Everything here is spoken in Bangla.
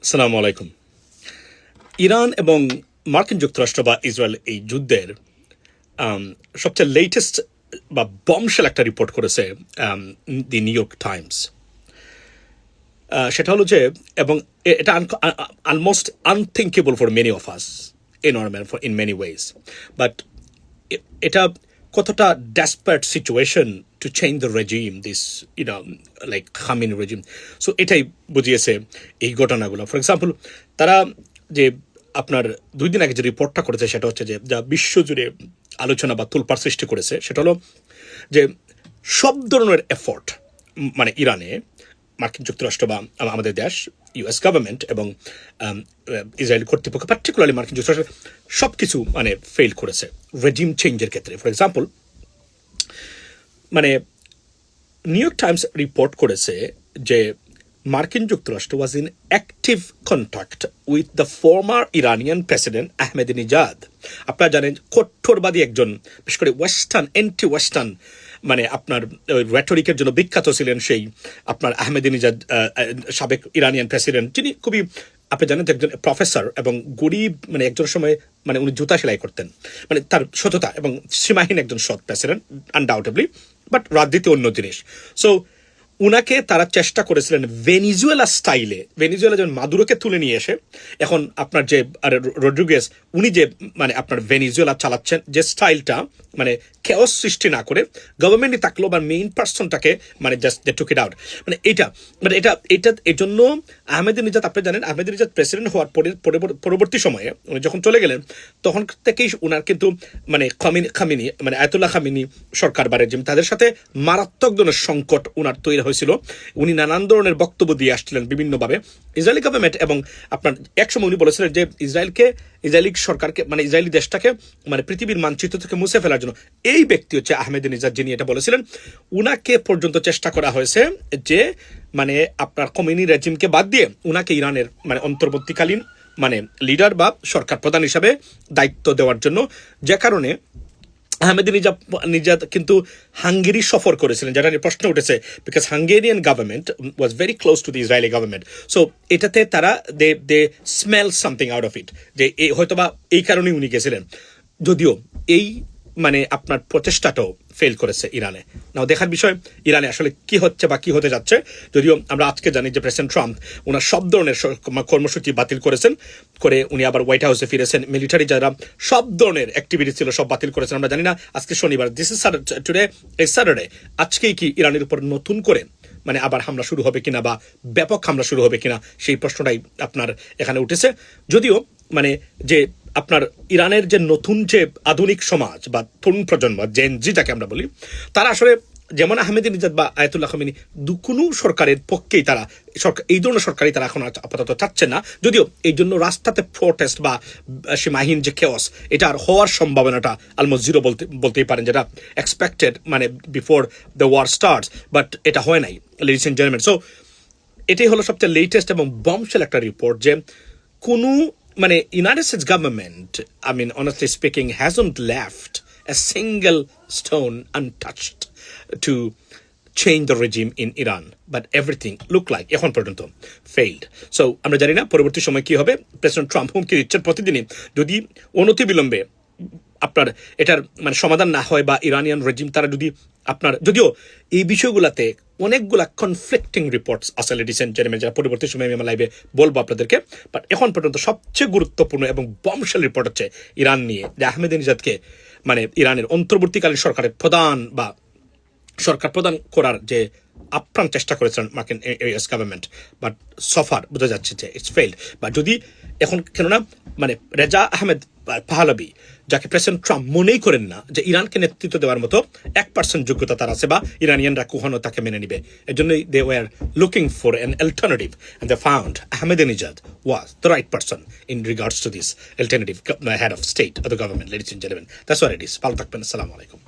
আসসালামু আলাইকুম। ইরান এবং মার্কিন যুক্তরাষ্ট্র বা ইসরায়েল এই যুদ্ধের সবচেয়ে লেটেস্ট বা বমশেল একটা রিপোর্ট করেছে দি নিউ ইয়র্ক টাইমস। সেটা হলো যে, এবং এটা almost unthinkable for many of us in many ways, but এটা কতটা desperate situation to change the regime, this like Khamenei regime. So এটাই বুঝিয়েছে এই ঘটনাগুলো। ফর এক্সাম্পল, তারা যে আপনার 2 দিন আগে যে রিপোর্টটা করেছে, সেটা হচ্ছে যে যা বিশ্বজুড়ে আলোচনা বা তুলপাড় সৃষ্টি করেছে, সেটা হলো যে সব ধরনের এফোর্ট, মানে ইরানে মার্কিন যুক্তরাষ্ট্র বা আমাদের দেশ, ইউএস গভর্নমেন্ট এবং ইসরায়েলি কর্তৃপক্ষ, পার্টিকুলারলি মার্কিন যুক্তরাষ্ট্র, সব কিছু মানে ফেল করেছে রেজিম চেঞ্জের ক্ষেত্রে। ফর এক্সাম্পল, মানে নিউ ইয়র্ক টাইমস রিপোর্ট করেছে যে মার্কিন যুক্তরাষ্ট্র was in active contact with the former Iranian president Ahmadinejad. আপনারা জানেন, কঠোরবাদী একজন, বিশেষ করে ওয়েস্টার্ন, অ্যান্টি ওয়েস্টার্ন, মানে আপনার রেটরিকের জন্য বিখ্যাত ছিলেন সেই আপনার আহমেদিনেজাদ, সাবেক ইরানিয়ান প্রেসিডেন্ট, যিনি খুবই, আপনি জানেন, একজন প্রফেসর এবং গরিব, মানে একজন সময় মানে উনি জুতা সেলাই করতেন, মানে তার সততা এবং সীমাহীন একজন সৎ প্রেসিডেন্ট আনডাউটেবলি, বাট রাজনীতি অন্য জিনিস। সো উনাকে তারা চেষ্টা করেছিলেন ভেনিজুয়েলা স্টাইলে, ভেনিজুয়েলা যেমন মাদুরোকে তুলে নিয়ে এসে, এখন আপনার যে রড্রিগেজ, উনি যে মানে আপনার ভেনিজুয়েলা চালাচ্ছেন, যে স্টাইলটা মানে কেওস সৃষ্টি না করে গভর্নমেন্টই থাকলো, বা মেইন পার্সনটাকে মানে just they took it out, মানে এটা এই জন্য আহমেদিনেজাদ, আপনি জানেন, আহমেদিনেজাদ প্রেসিডেন্ট হওয়ার পরবর্তী সময়ে উনি যখন চলে গেলেন, তখন থেকেই উনার কিন্তু মানে খামিনি, মানে আয়াতুল্লাহ খামিনি সরকার বা রেজিম, তাদের সাথে মারাত্মক ধরনের সংকট উনার তৈরি হয়েছিল। উনি নানান ধরনের বক্তব্য দিয়ে আসছিলেন বিভিন্নভাবে ইসরায়েলি গভর্নমেন্ট, এবং আপনার একসময় উনি বলেছিলেন যে ইসরায়েলি সরকারকে, মানে ইসরায়েলি দেশটাকে মানে পৃথিবীর মানচিত্র থেকে মুছে ফেলার জন্য এই ব্যক্তি হচ্ছে আহমেদিনেজাদ, যিনি এটা বলেছিলেন। উনাকে পর্যন্ত চেষ্টা করা হয়েছে যে মানে আপনার কমিউনি রেজিমকে বাদ দিয়ে উনাকে ইরানের মানে অন্তর্বর্তীকালীন মানে লিডার বা সরকার প্রধান হিসাবে দায়িত্ব দেওয়ার জন্য, যে কারণে আহমেদিনেজাদ কিন্তু হাঙ্গেরি সফর করেছিলেন, যেটা নিয়ে প্রশ্ন উঠেছে, because Hungarian government was very close to the Israeli government. So এটাতে তারা they smell something out of it, যে হয়তোবা এই কারণেই উনি গেছিলেন, যদিও এই মানে আপনার প্রচেষ্টাটাও ফেল করেছে ইরানে। নাও দেখার বিষয় ইরানে আসলে কি হচ্ছে বা কি হতে যাচ্ছে। যদিও আমরা আজকে জানি যে প্রেসিডেন্ট ট্রাম্প ওনার সব ধরনের কর্মসূচি বাতিল করেছেন, করে উনি আবার হোয়াইট হাউসে ফিরেছেন। মিলিটারি যারা সব ধরনের অ্যাক্টিভিটি ছিল সব বাতিল করেছেন। আমরা জানি না, আজকে শনিবার, this is today is Saturday, আজকেই কি ইরানের উপর নতুন করে মানে আবার হামলা শুরু হবে কিনা, বা ব্যাপক হামলা শুরু হবে কিনা, সেই প্রশ্নটাই আপনার এখানে উঠেছে। যদিও মানে যে আপনার ইরানের যে নতুন যে আধুনিক সমাজ বা তরুণ প্রজন্ম, জেন জি যাকে আমরা বলি, তারা আসলে যেমন আহমেদিনেজাদ বা আয়াতুল্লাহ খামেনি কোনো সরকারের পক্ষেই তারা এই ধরনের সরকারই তারা এখন আপাতত চাচ্ছে না। যদিও এই জন্য রাস্তাতে প্রোটেস্ট বা সীমাহীন যে কেওস, এটা আর হওয়ার সম্ভাবনাটা অলমোস্ট জিরো বলতেই পারেন, যেটা এক্সপেক্টেড মানে before the war starts, but এটা হয় নাই, লেডিস এন্ড জেন্টলম্যান। সো এটাই হলো সবচেয়ে লেটেস্ট এবং বমশেল একটা রিপোর্ট, যে কোনো মানে United States government, I mean, honestly speaking, hasn't left a single stone untouched to change the regime in Iran, but everything look like এখন পর্যন্ত failed. So আমরা জানি না পরবর্তী সময় কি হবে। প্রেসিডেন্ট ট্রাম্প হুমকি দিচ্ছেন প্রতিদিনই, যদি অনতিবিলম্বে আপনার এটার মানে সমাধান না হয়, বা ইরানিয়ান রেজিম তারা যদি আপনার, যদিও এই বিষয়গুলোতে অনেকগুলা কনফ্লিক্টিং রিপোর্টস আছে, লেডিস এন্ড জেন্টলম্যান, যারা পরবর্তী সময় আমি আমার লাইভে বলবো আপনাদেরকে। বাট এখন পর্যন্ত সবচেয়ে গুরুত্বপূর্ণ এবং বমশেল রিপোর্ট হচ্ছে ইরান নিয়ে, যে আহমেদিনেজাদকে মানে ইরানের অন্তর্বর্তীকালীন সরকারের প্রধান বা সরকার প্রদান করার যে আপ্রাণ চেষ্টা করেছেন মার্কিন ইউএস গভর্নমেন্ট, বাট সফার বোঝা যাচ্ছে যে ইটস ফেইল্ড। বা যদি এখন, কেননা মানে রেজা আহমেদ পাহলাবি, যাকে প্রেসিডেন্ট ট্রাম্প মনেই করেন না যে ইরানকে নেতৃত্ব দেওয়ার মতো 1% যোগ্যতা তার আছে, বা ইরানিয়ানরা কখনো তাকে মেনে নিবে, এর জন্যই they were looking for an alternative, and they found Ahmadinejad was the right person in regards to this alternative head of state of the government. Ladies and gentleman, that's what it is. ভালো থাকবেন। আসসালামু আলাইকুম।